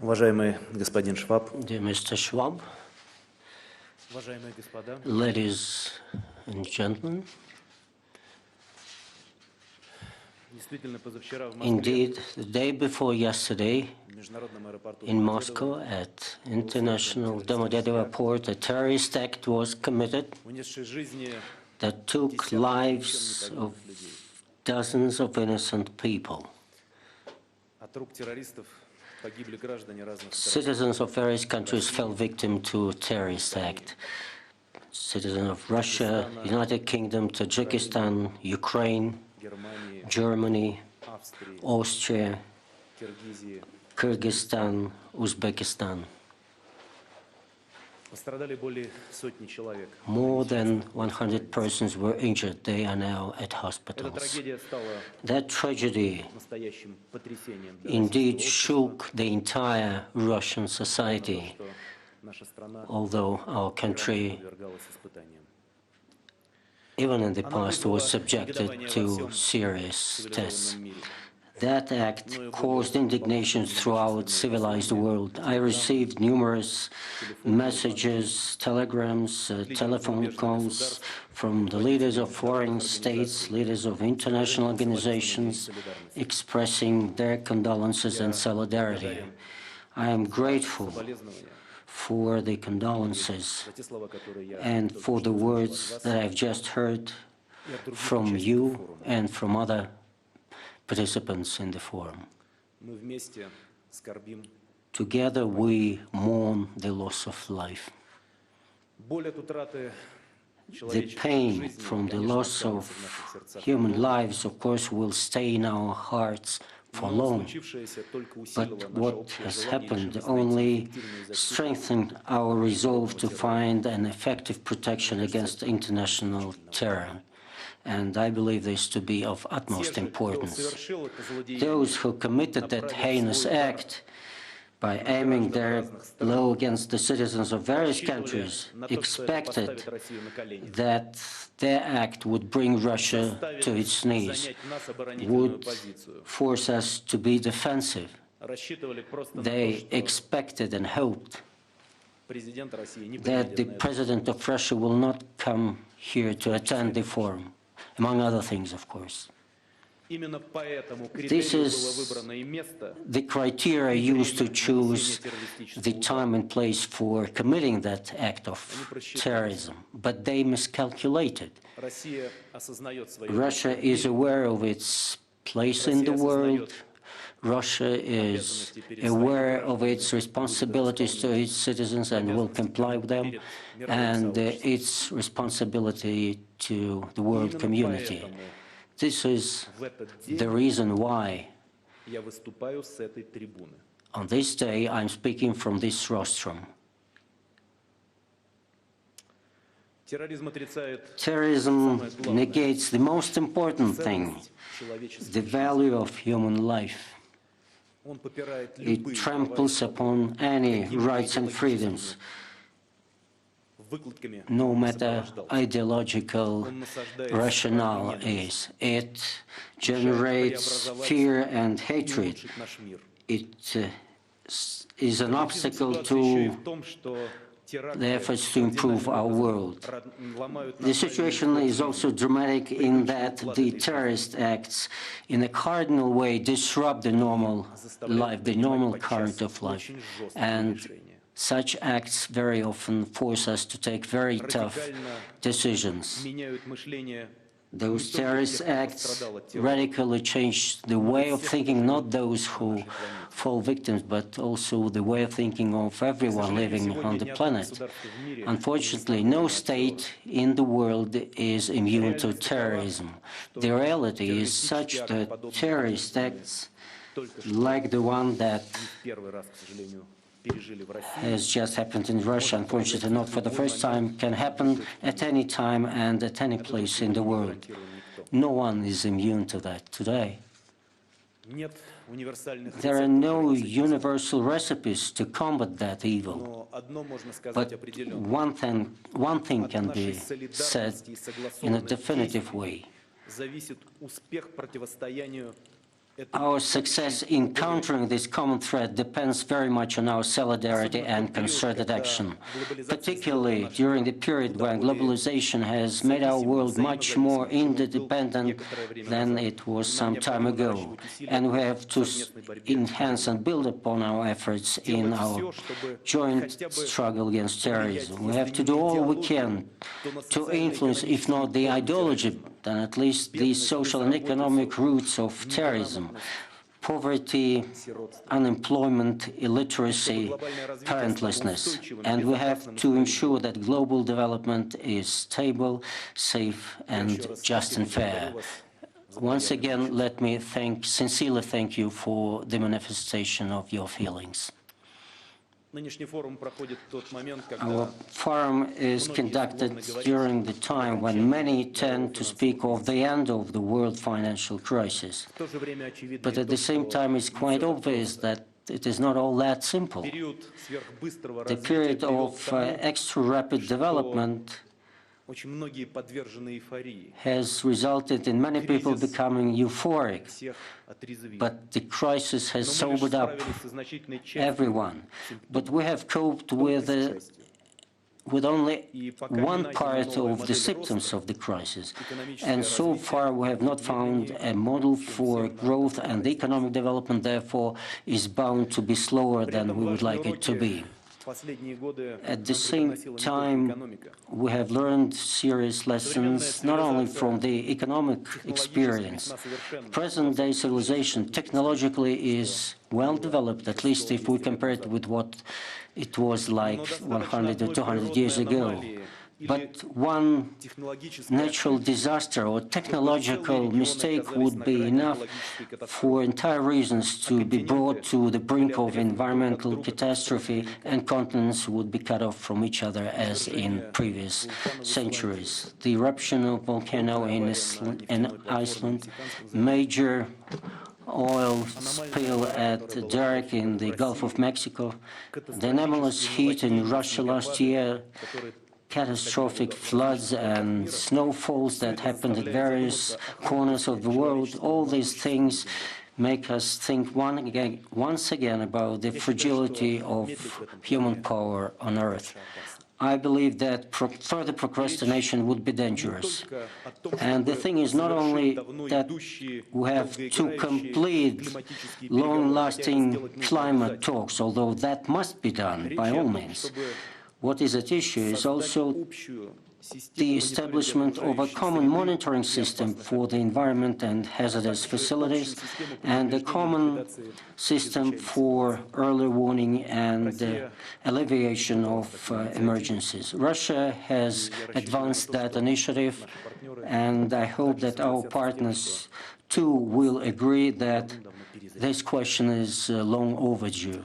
Уважаемый господин Шваб, Dear Mr. Schwab, уважаемые господа, ladies and gentlemen, действительно позавчера в Москве indeed, the day before yesterday в международном аэропорту in Moscow at International Domodedovo Airport, a terrorist act was committed унесший жизни that took lives of dozens of innocent people. от рук террористов погибли граждане разных стран. Citizens of various countries fell victim to a terrorist act. Citizens of Russia, United Kingdom, Tajikistan, Ukraine, Германии, Germany, Австрии, Austria, Киргизии. Kyrgyzstan, Uzbekistan. Пострадали более сотни человек. More than 100 persons were injured. They are now at Эта hospitals. трагедия стала That tragedy настоящим потрясением для indeed российского shook the entire Russian общества, society, что наша страна although our country, подвергалась испытаниям. even in the past, was subjected to serious tests. That act caused indignation throughout civilized world. I received numerous messages, telegrams, telephone calls from the leaders of foreign states, leaders of international organizations, expressing their condolences and solidarity. I am grateful for the condolences and for the words that I've just heard from you and from other participants in the forum. Together we mourn the loss of life. The pain from the loss of human lives, of course, will stay in our hearts for long. But what has happened only strengthened our resolve to find an effective protection against international terror. And I believe this to be of utmost importance. Those who committed that heinous act by aiming their blow against the citizens of various countries expected that their act would bring Russia to its knees, would force us to be defensive. They expected and hoped that the President of Russia will not come here to attend the forum, among other things, of course. This is the criteria used to choose the time and place for committing that act of terrorism, but they miscalculated. Russia is aware of its place in the world. Russia is aware of its responsibilities to its citizens and will comply with them, and its responsibility to the world community. This is the reason why on this day I'm speaking from this rostrum. Terrorism negates the most important thing, the value of human life. It tramples upon any rights and freedoms, no matter ideological rationale is. It generates fear and hatred. It is an obstacle to the efforts to improve our world. The situation is also dramatic in that the terrorist acts in a cardinal way disrupt the normal life, the normal current of life. And such acts very often force us to take very tough decisions. Those terrorist acts radically change the way of thinking, not those who fall victims, but also the way of thinking of everyone living on the planet. Unfortunately, no state in the world is immune to terrorism. The reality is such that terrorist acts like the one that has just happened in Russia, unfortunately not for the first time, can happen at any time and at any place in the world. No one is immune to that today. There are no universal recipes to combat that evil. But one thing can be said in a definitive way. Our success in countering this common threat depends very much on our solidarity and concerted action, particularly during the period when globalization has made our world much more interdependent than it was some time ago, and we have to enhance and build upon our efforts in our joint struggle against terrorism. We have to do all we can to influence, if not the ideology, then at least the social and economic roots of terrorism: poverty, unemployment, illiteracy, parentlessness. And we have to ensure that global development is stable, safe, and just and fair. Once again, let me sincerely thank you for the manifestation of your feelings. Our forum is conducted during the time when many tend to speak of the end of the world financial crisis. But at the same time, it's quite obvious that it is not all that simple. The period of extra rapid development has resulted in many people becoming euphoric, but the crisis has sobered up everyone. But we have coped with only one part of the symptoms of the crisis, and so far we have not found a model for growth, and economic development therefore is bound to be slower than we would like it to be. At the same time, we have learned serious lessons not only from the economic experience. Present-day civilization technologically is well developed, at least if we compare it with what it was like 100 or 200 years ago. But one natural disaster or technological mistake would be enough for entire regions to be brought to the brink of environmental catastrophe, and continents would be cut off from each other as in previous centuries. The eruption of volcano in Iceland, major oil spill at Derek in the Gulf of Mexico, the anomalous heat in Russia last year, catastrophic floods and snowfalls that happened at various corners of the world, all these things make us think once again about the fragility of human power on Earth. I believe that further procrastination would be dangerous. And the thing is not only that we have to complete long-lasting climate talks, although that must be done by all means. What is at issue is also the establishment of a common monitoring system for the environment and hazardous facilities, and a common system for early warning and alleviation of emergencies. Russia has advanced that initiative, and I hope that our partners too will agree that this question is long overdue.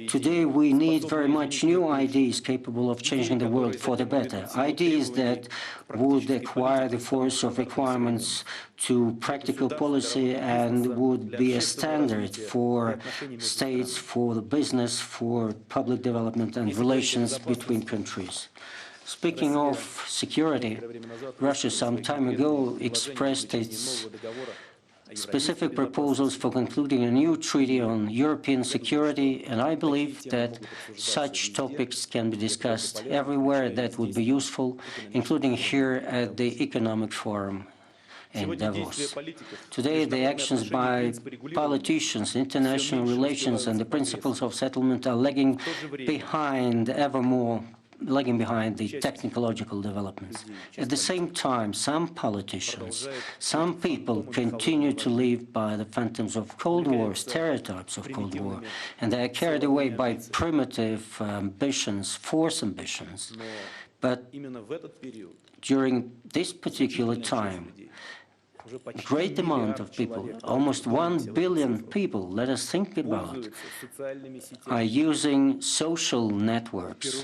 Today we need very much new ideas capable of changing the world for the better. Ideas that would acquire the force of requirements to practical policy and would be a standard for states, for the business, for public development and relations between countries. Speaking of security, Russia some time ago expressed its specific proposals for concluding a new treaty on European security, and I believe that such topics can be discussed everywhere that would be useful, including here at the Economic Forum in Davos. Today, the actions by politicians, international relations, and the principles of settlement are lagging behind the technological developments. At the same time, some politicians, some people continue to live by the phantoms of Cold War, stereotypes of Cold War, and they are carried away by primitive ambitions, force ambitions. But during this particular time, a great amount of people, almost 1 billion people, let us think about, are using social networks.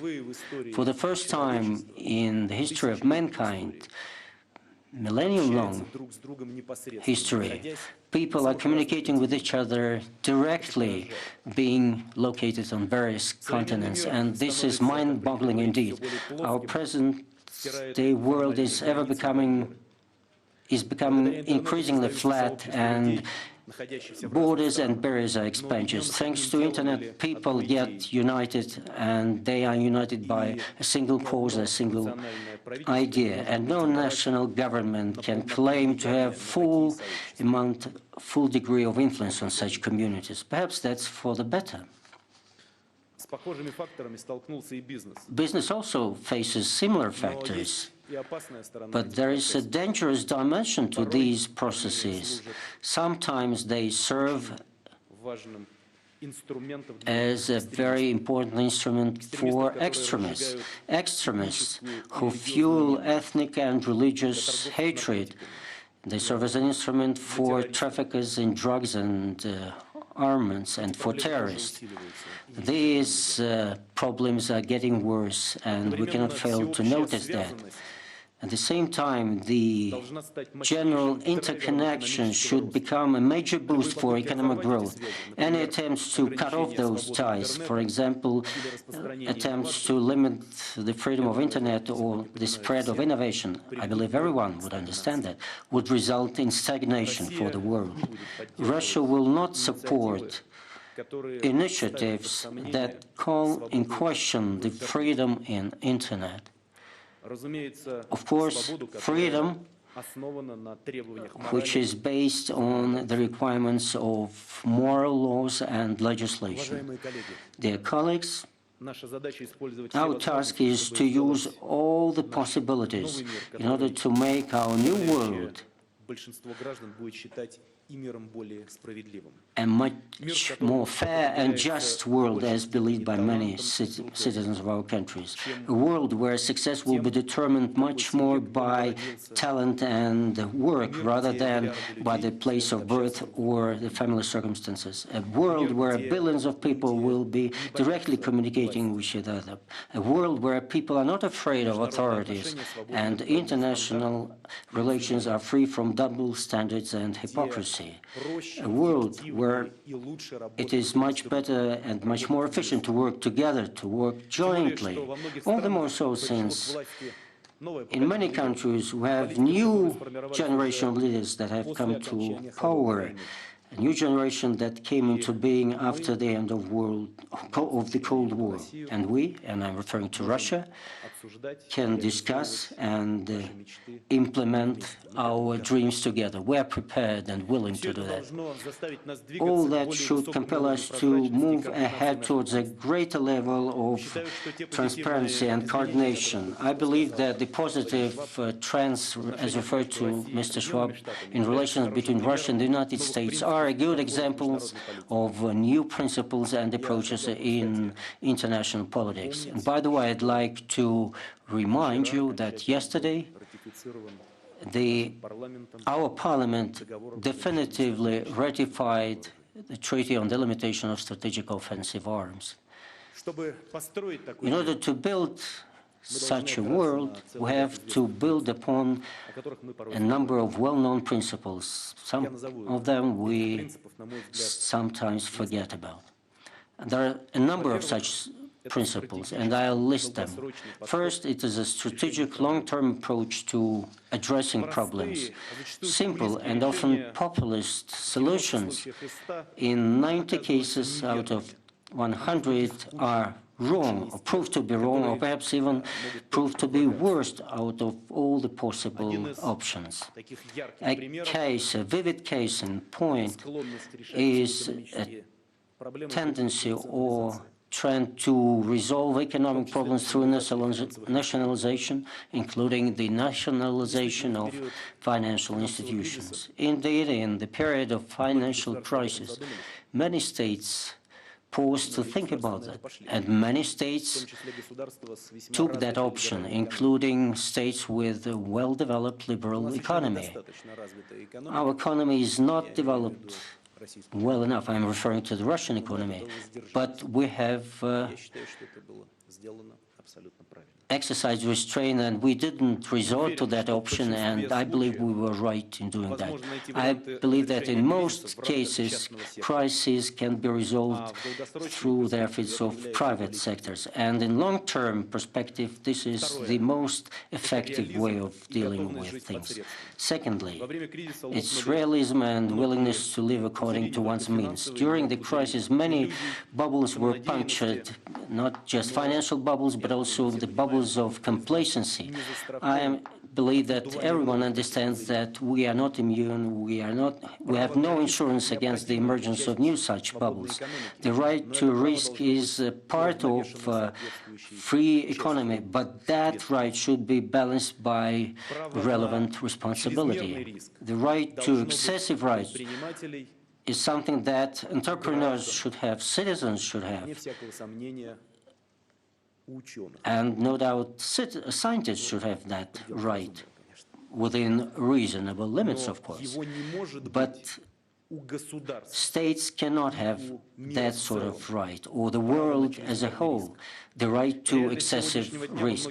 For the first time in the history of mankind, millennium-long history, people are communicating with each other directly, being located on various continents, and this is mind-boggling indeed. Our present-day world is ever becoming is becoming increasingly flat, and borders and barriers are expanded. Thanks to internet, people get united, and they are united by a single cause, a single idea. And no national government can claim to have full degree of influence on such communities. Perhaps that's for the better. Business also faces similar factors. But there is a dangerous dimension to these processes. Sometimes they serve as a very important instrument for extremists who fuel ethnic and religious hatred. They serve as an instrument for traffickers in drugs and armaments and for terrorists. These problems are getting worse, and we cannot fail to notice that. At the same time, the general interconnection should become a major boost for economic growth. Any attempts to cut off those ties, for example, attempts to limit the freedom of internet or the spread of innovation, I believe everyone would understand that, would result in stagnation for the world. Russia will not support initiatives that call in question the freedom in internet. Of course, freedom, which is based on the requirements of moral laws and legislation. Dear colleagues, our task is to use all the possibilities in order to make our new world a much more fair and just world, as believed by many citizens of our countries. A world where success will be determined much more by talent and work rather than by the place of birth or the family circumstances. A world where billions of people will be directly communicating with each other. A world where people are not afraid of authorities and international relations are free from double standards and hypocrisy. A world where it is much better and much more efficient to work together, to work jointly. All the more so since in many countries we have new generation of leaders that have come to power, a new generation that came into being after the end of the Cold War. And we, and I'm referring to Russia, can discuss and implement our dreams together. We are prepared and willing to do that. All that should compel us to move ahead towards a greater level of transparency and coordination. I believe that the positive trends, as referred to Mr. Schwab, in relations between Russia and the United States are good examples of new principles and approaches in international politics. And by the way, I'd like to remind you that yesterday our parliament definitively ratified the Treaty on the Limitation of Strategic Offensive Arms. In order to build such a world, we have to build upon a number of well-known principles. Some of them we sometimes forget about. There are a number of such principles, and I'll list them. First, it is a strategic long-term approach to addressing problems. Simple and often populist solutions in 90 cases out of 100 are wrong, or prove to be wrong, or perhaps even prove to be worst out of all the possible options. A vivid case in point is a tendency or trend to resolve economic problems through nationalization, including the nationalization of financial institutions. Indeed, in the period of financial crisis, many states paused to think about that, and many states took that option, including states with a well-developed liberal economy. Our economy is not developed well enough. I'm referring to the Russian economy, but we have exercise restraint, and we didn't resort to that option, and I believe we were right in doing that. I believe that in most cases, crises can be resolved through the efforts of private sectors, and in long-term perspective, this is the most effective way of dealing with things. Secondly, it's realism and willingness to live according to one's means. During the crisis, many bubbles were punctured, not just financial bubbles, but also the bubbles of complacency. I believe that everyone understands that we are not immune, we have no insurance against the emergence of new such bubbles. The right to risk is a part of free economy, but that right should be balanced by relevant responsibility. The right to excessive rights is something that entrepreneurs should have, citizens should have. And no doubt scientists should have that right, within reasonable limits, of course. But states cannot have that sort of right, or the world as a whole, the right to excessive risk.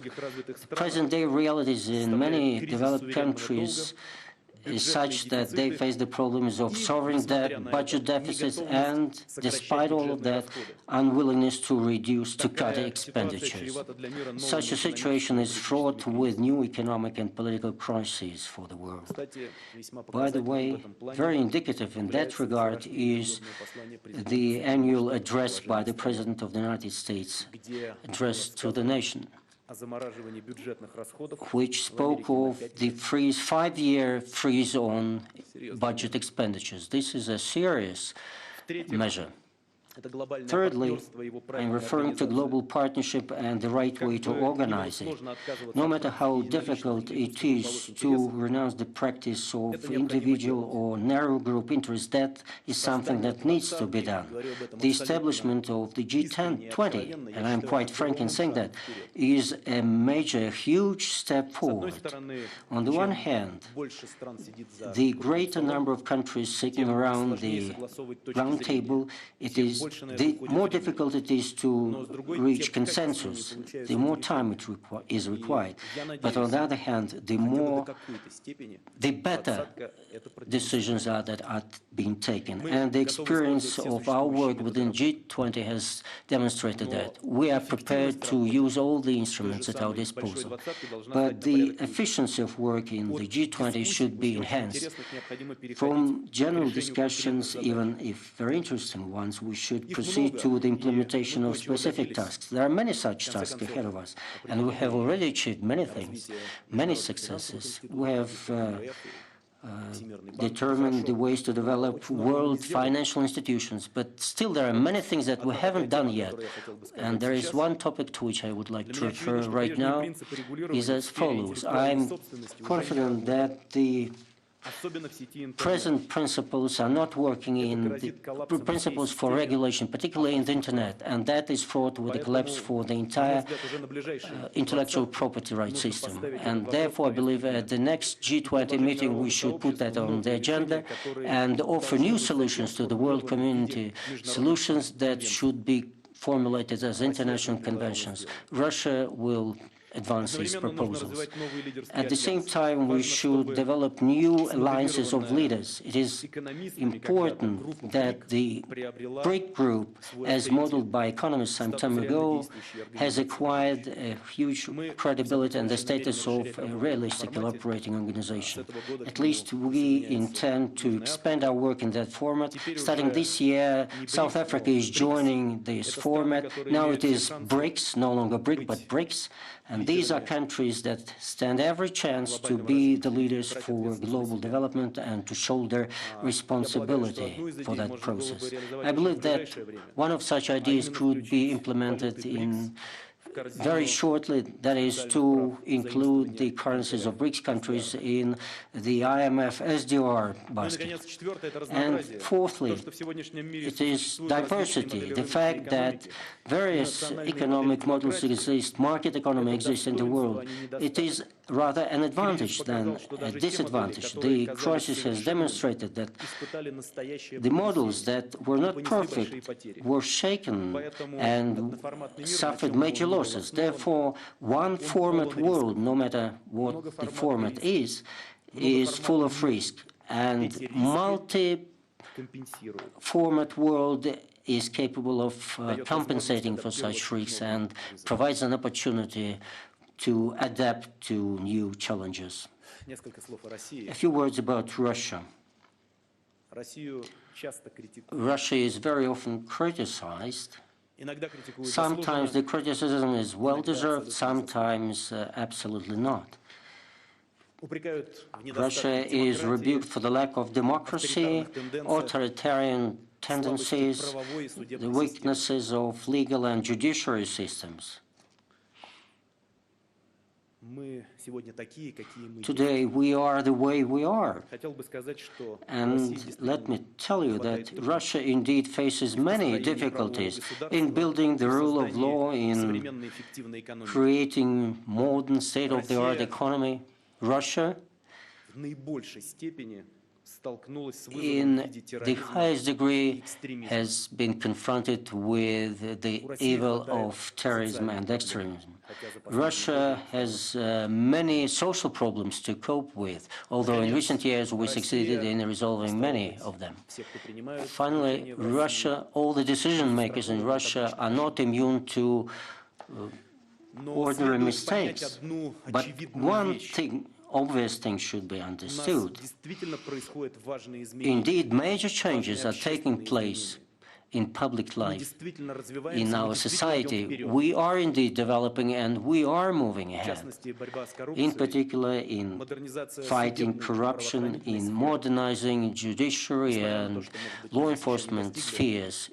Present-day realities in many developed countries is such that they face the problems of sovereign debt, budget deficits, and, despite all of that, unwillingness to cut expenditures. Such a situation is fraught with new economic and political crises for the world. By the way, very indicative in that regard is the annual address by the President of the United States, addressed to the nation, which spoke of the five-year freeze on budget expenditures. This is a serious measure. Thirdly, I'm referring to global partnership and the right way to organize it. No matter how difficult it is to renounce the practice of individual or narrow group interests, that is something that needs to be done. The establishment of the G20, and I'm quite frank in saying that, is a major, huge step forward. On the one hand, the greater number of countries sitting around the round table, the more difficult it is to reach consensus, the more time is required. But on the other hand, the better decisions are that are being taken. And the experience of our work within G20 has demonstrated that. We are prepared to use all the instruments at our disposal. But the efficiency of work in the G20 should be enhanced. From general discussions, even if very interesting ones, we should proceed to the implementation of specific tasks. There are many such tasks ahead of us, and we have already achieved many things, many successes. We have determined the ways to develop world financial institutions, but still there are many things that we haven't done yet. And there is one topic to which I would like to refer right now, is as follows. I'm confident that the present principles are not working in the principles for regulation, particularly in the Internet, and that is fraught with a collapse for the entire intellectual property rights system. And therefore, I believe at the next G20 meeting, we should put that on the agenda and offer new solutions to the world community, solutions that should be formulated as international conventions. Russia will advance these proposals. At the same time, we should develop new alliances of leaders. It is important that the BRIC group, as modeled by economists some time ago, has acquired a huge credibility and the status of a realistic operating organization. At least we intend to expand our work in that format. Starting this year, South Africa is joining this format. Now it is BRICS, no longer BRIC, but BRICS. And these are countries that stand every chance to be the leaders for global development and to shoulder responsibility for that process. I believe that one of such ideas could be implemented in very shortly, that is to include the currencies of BRICS countries in the IMFSDR basket. And fourthly, it is diversity, the fact that various economic models exist, market economy exists in the world. It is rather an advantage than a disadvantage. The crisis has demonstrated that the models that were not perfect were shaken and suffered major losses. Therefore, one format world, no matter what the format is full of risk. And multi-format world is capable of compensating for such risks and provides an opportunity to adapt to new challenges. A few words about Russia. Russia is very often criticized. Sometimes the criticism is well-deserved, sometimes absolutely not. Russia is rebuked for the lack of democracy, authoritarian tendencies, the weaknesses of legal and judiciary systems. Today, we are the way we are. And let me tell you that Russia indeed faces many difficulties in building the rule of law, in creating modern state-of-the-art economy. Russia, in the highest degree, has been confronted with the evil of terrorism and extremism. Russia has many social problems to cope with, although in recent years we succeeded in resolving many of them. Finally, Russia, all the decision makers in Russia are not immune to ordinary mistakes. But one obvious thing should be understood. Indeed, major changes are taking place in public life, in our society. We are indeed developing and we are moving ahead, in particular in fighting corruption, in modernizing judiciary and law enforcement spheres.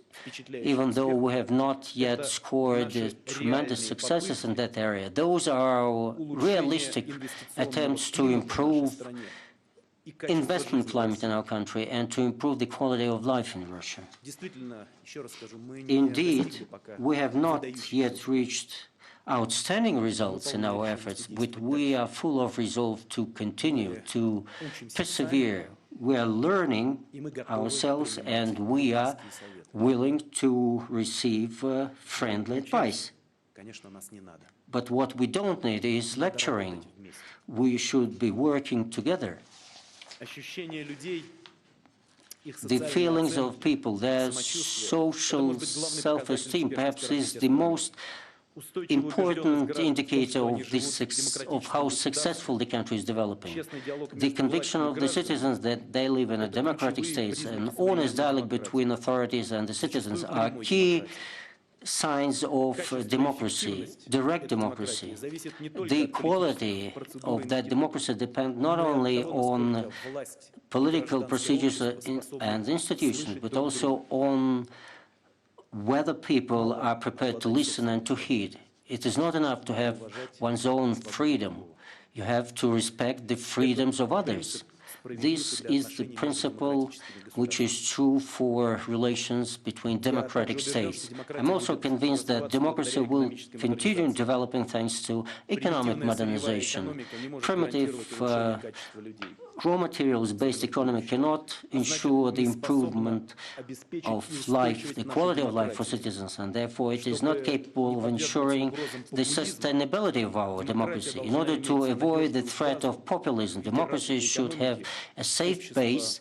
Even though we have not yet scored tremendous successes in that area, those are our realistic attempts to improve investment climate in our country and to improve the quality of life in Russia. Indeed, we have not yet reached outstanding results in our efforts, but we are full of resolve to continue, to persevere. We are learning ourselves and we are willing to receive friendly advice. But what we don't need is lecturing. We should be working together. The feelings of people, their social self-esteem, perhaps is the most important indicator of how successful the country is developing. The conviction of the citizens that they live in a democratic state, an honest dialogue between authorities and the citizens are key signs of democracy, direct democracy. The quality of that democracy depends not only on political procedures and institutions, but also on whether people are prepared to listen and to heed. It is not enough to have one's own freedom. You have to respect the freedoms of others. This is the principle which is true for relations between democratic states. I'm also convinced that democracy will continue developing thanks to economic modernization. Primitive raw materials-based economy cannot ensure the improvement of life, the quality of life for citizens, and therefore it is not capable of ensuring the sustainability of our democracy. In order to avoid the threat of populism, democracy should have a safe base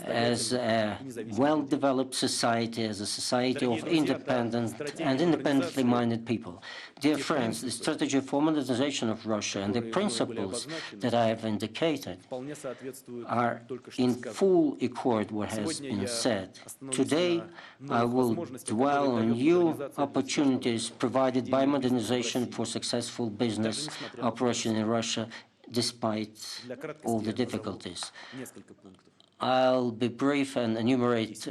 as a well-developed society, as a society of independent and independently minded people. Dear friends, the strategy for modernization of Russia and the principles that I have indicated are in full accord with what has been said. Today, I will dwell on new opportunities provided by modernization for successful business operation in Russia, despite all the difficulties. I'll be brief and enumerate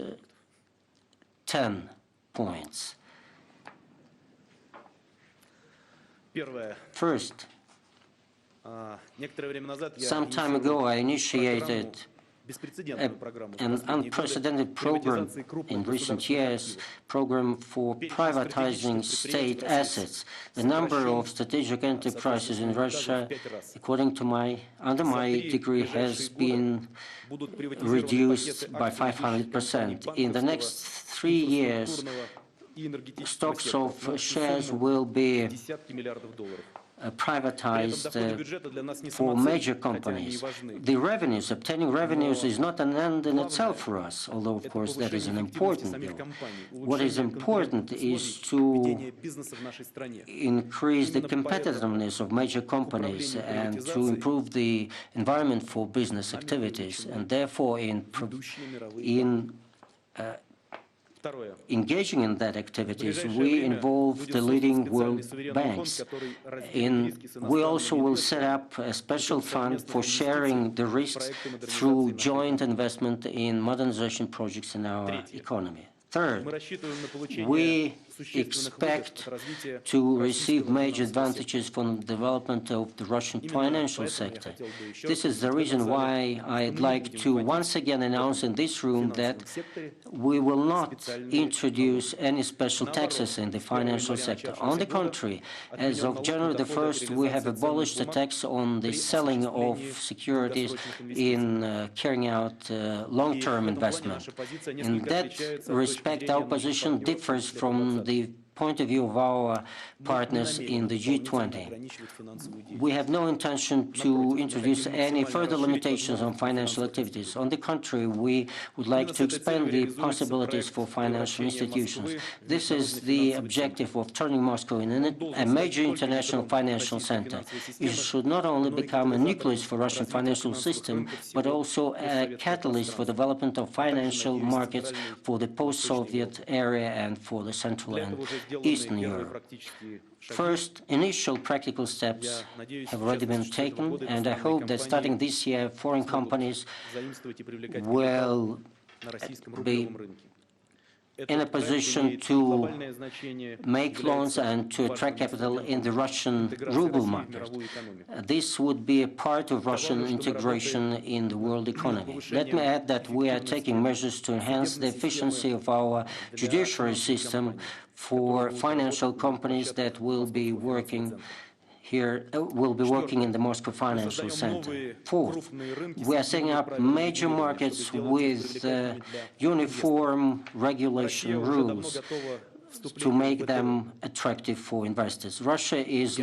10 points. First, some time ago I initiated an unprecedented program in recent years, program for privatizing state assets. The number of strategic enterprises in Russia, according to under my degree, has been reduced by 500%. In the next 3 years, stocks of shares will be privatized for major companies. The revenues, obtaining revenues is not an end in itself for us, although of course that is an important goal. What is important is to increase the competitiveness of major companies and to improve the environment for business activities, and therefore in engaging in that activities, we involve the leading world banks. We also will set up a special fund for sharing the risks through joint investment in modernization projects in our economy. Third, we expect to receive major advantages from the development of the Russian financial sector. This is the reason why I'd like to once again announce in this room that we will not introduce any special taxes in the financial sector. On the contrary, as of January the 1st, we have abolished the tax on the selling of securities in carrying out long-term investment. In that respect, our position differs from the point of view of our partners in the G20. We have no intention to introduce any further limitations on financial activities. On the contrary, we would like to expand the possibilities for financial institutions. This is the objective of turning Moscow into a major international financial center. It should not only become a nucleus for Russian financial system, but also a catalyst for development of financial markets for the post-Soviet area and for the Central and Eastern Europe. First, initial practical steps have already been taken, and I hope that starting this year, foreign companies will be in a position to make loans and to attract capital in the Russian ruble market. This would be a part of Russian integration in the world economy. Let me add that we are taking measures to enhance the efficiency of our judiciary system for financial companies that will be working in the Moscow Financial Center. Fourth, we are setting up major markets with uniform regulation rules to make them attractive for investors. Russia is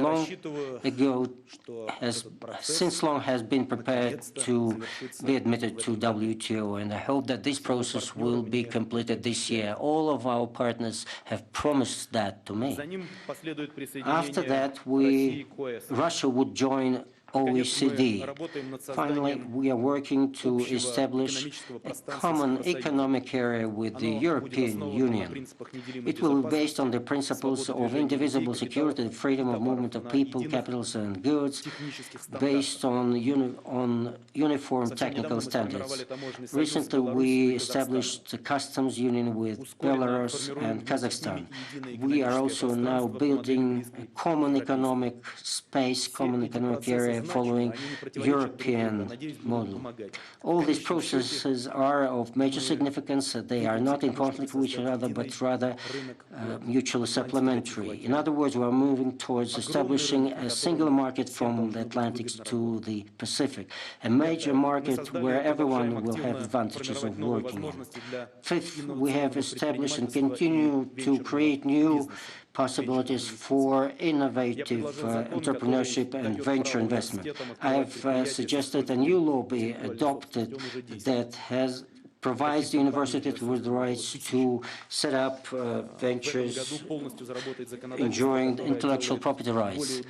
since long has been prepared to be admitted to WTO, and I hope that this process will be completed this year. All of our partners have promised that to me. After that, Russia would join OECD. Finally, we are working to establish a common economic area with the European Union. It will be based on the principles of indivisible security, freedom of movement of people, capitals and goods, based on uniform technical standards. Recently, we established a customs union with Belarus and Kazakhstan. We are also now building a common economic space, common economic area following European model. All these processes are of major significance. They are not in conflict with each other, but rather mutually supplementary. In other words, we are moving towards establishing a single market from the Atlantic to the Pacific, a major market where everyone will have advantages of working in. Fifth, we have established and continue to create new possibilities for innovative entrepreneurship and venture investment. I have suggested a new law be adopted that provides the university with the rights to set up ventures enjoying intellectual property rights.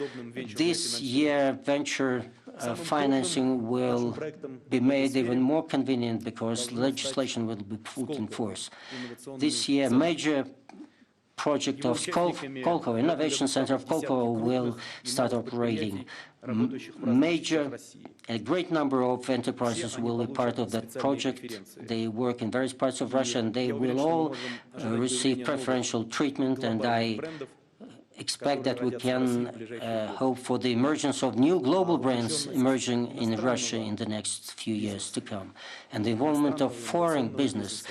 This year, venture financing will be made even more convenient because legislation will be put in force. This year, major project of Skolkovo, Innovation Center of Skolkovo, will start operating. A great number of enterprises will be part of that project. They work in various parts of Russia, and they will all receive preferential treatment, and I expect that we can hope for the emergence of new global brands emerging in Russia in the next few years to come. And the involvement of foreign business,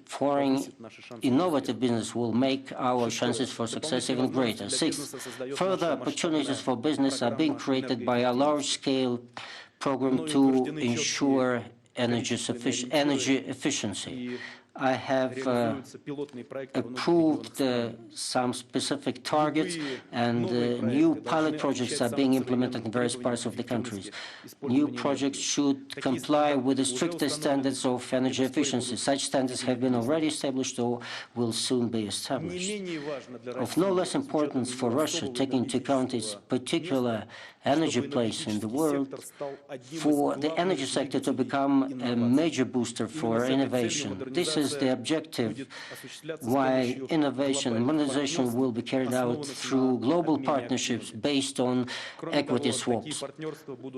foreign innovative business will make our chances for success even greater. Sixth, further opportunities for business are being created by a large-scale program to ensure energy efficiency. I have approved some specific targets, and new pilot projects are being implemented in various parts of the countries. New projects should comply with the strictest standards of energy efficiency. Such standards have been already established or will soon be established. Of no less importance for Russia, taking into account its particular energy place in the world, for the energy sector to become a major booster for innovation. This is the objective why innovation and modernization will be carried out through global partnerships based on equity swaps.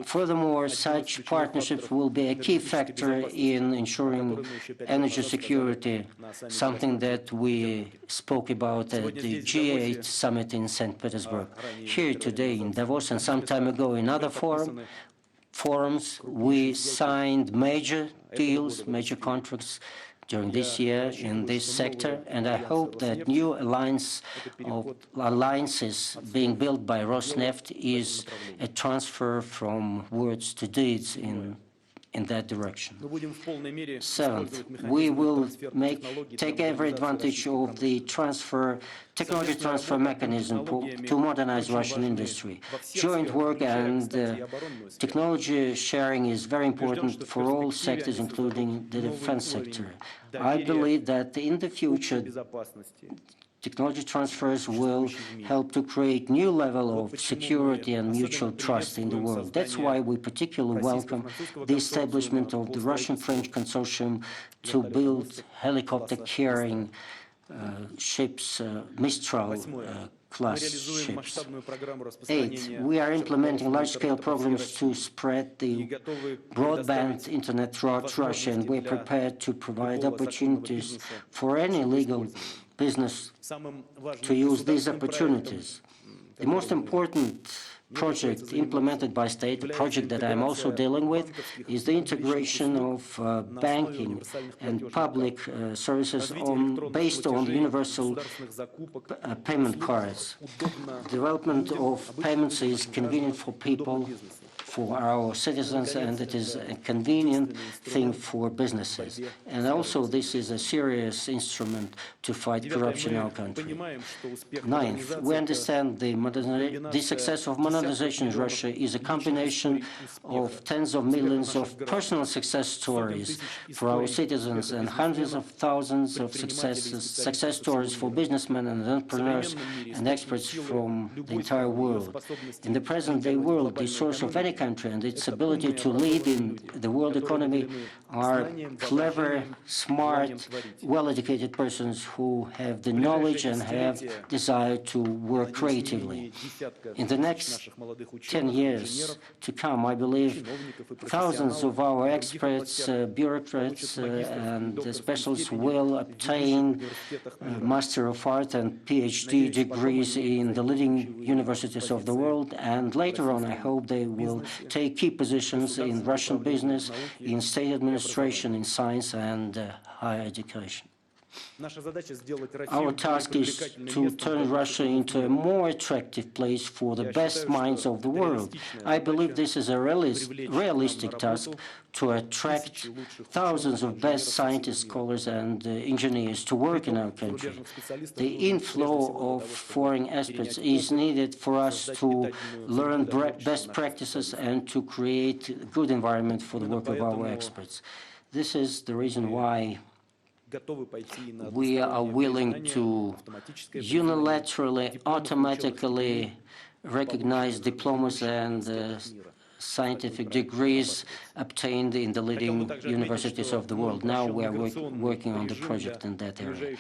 Furthermore, such partnerships will be a key factor in ensuring energy security, something that we spoke about at the G8 summit in St. Petersburg. Here today in Davos and some time ago in other forums, we signed major deals, major contracts during this year in this sector, and I hope that new alliances being built by Rosneft is a transfer from words to deeds in that direction. Seventh, we will take every advantage of the technology transfer mechanism to modernize Russian industry. Joint work and technology sharing is very important for all sectors, including the defense sector. I believe that in the future, technology transfers will help to create new level of security and mutual trust in the world. That's why we particularly welcome the establishment of the Russian-French consortium to build helicopter-carrying ships, Mistral class ships. Eight, we are implementing large-scale programs to spread the broadband internet throughout Russia, and we're prepared to provide opportunities for any legal business to use these opportunities. The most important project implemented by state, the project that I'm also dealing with, is the integration of banking and public services based on universal payment cards. Development of payments is convenient for people, for our citizens, and it is a convenient thing for businesses. And also this is a serious instrument to fight corruption in our country. Ninth, we understand the success of modernization in Russia is a combination of tens of millions of personal success stories for our citizens and hundreds of thousands of success stories for businessmen and entrepreneurs and experts from the entire world. In the present-day world, the source of any country and its ability to lead in the world economy are clever, smart, well-educated persons who have the knowledge and have desire to work creatively. In the next 10 years to come, I believe thousands of our experts, bureaucrats, and specialists will obtain Master of Art and PhD degrees in the leading universities of the world, and later on I hope they will take key positions in Russian business, in state administration, in science and higher education. Our task is to turn Russia into a more attractive place for the best minds of the world. I believe this is a realistic task to attract thousands of best scientists, scholars, and engineers to work in our country. The inflow of foreign experts is needed for us to learn best practices and to create a good environment for the work of our experts. This is the reason why we are willing to unilaterally, automatically recognize diplomas and scientific degrees obtained in the leading universities of the world. Now we are working on the project in that area.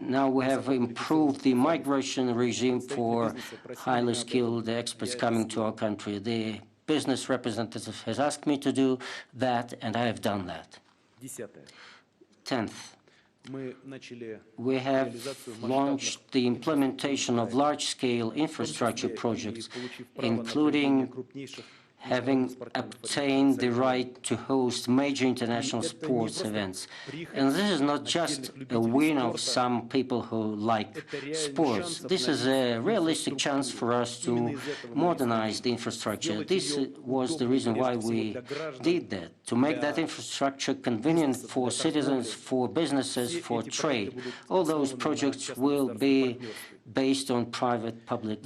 Now we have improved the migration regime for highly skilled experts coming to our country. The business representative has asked me to do that, and I have done that. 10th. we have launched the implementation of large-scale infrastructure projects, including having obtained the right to host major international sports events. And this is not just a win of some people who like sports. This is a realistic chance for us to modernize the infrastructure. This was the reason why we did that, to make that infrastructure convenient for citizens, for businesses, for trade. All those projects will be based on private-public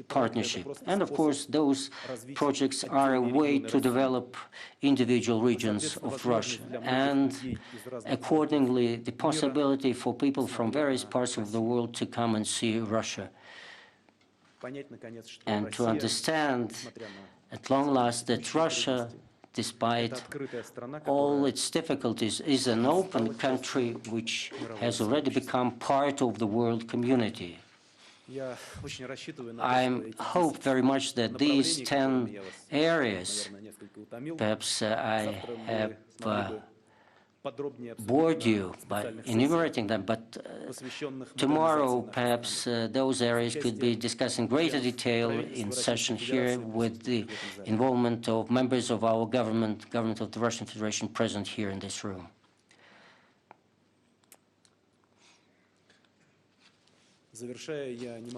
partnership. And of course, those projects are a way to develop individual regions of Russia, and accordingly, the possibility for people from various parts of the world to come and see Russia, and to understand at long last that Russia, despite all its difficulties, is an open country which has already become part of the world community. I hope very much that these 10 areas, perhaps I have bored you by enumerating them, but tomorrow perhaps those areas could be discussed in greater detail in session here with the involvement of members of our government of the Russian Federation present here in this room.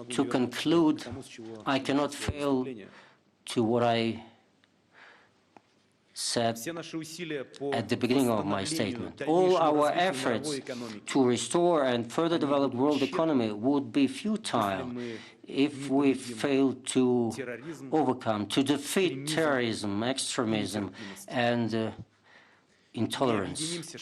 To conclude, I cannot fail to what I said at the beginning of my statement. All our efforts to restore and further develop world economy would be futile if we fail to overcome, to defeat terrorism, extremism, and intolerance.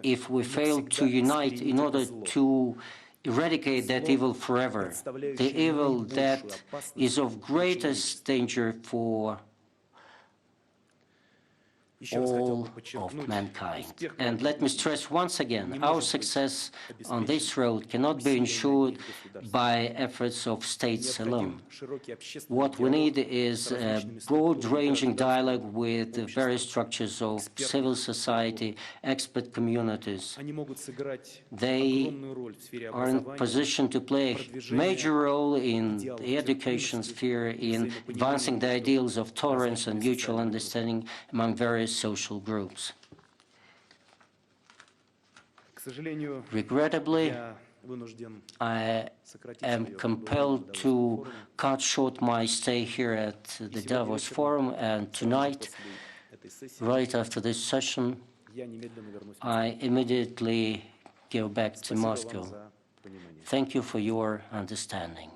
If we fail to unite in order to eradicate that evil forever, the evil that is of greatest danger for all of mankind. And let me stress once again, our success on this road cannot be ensured by efforts of states alone. What we need is a broad-ranging dialogue with the various structures of civil society, expert communities. They are in position to play a major role in the education sphere, in advancing the ideals of tolerance and mutual understanding among various social groups. Regrettably, I am compelled to cut short my stay here at the Davos Forum, and tonight, right after this session, I immediately go back to Moscow. Thank you for your understanding.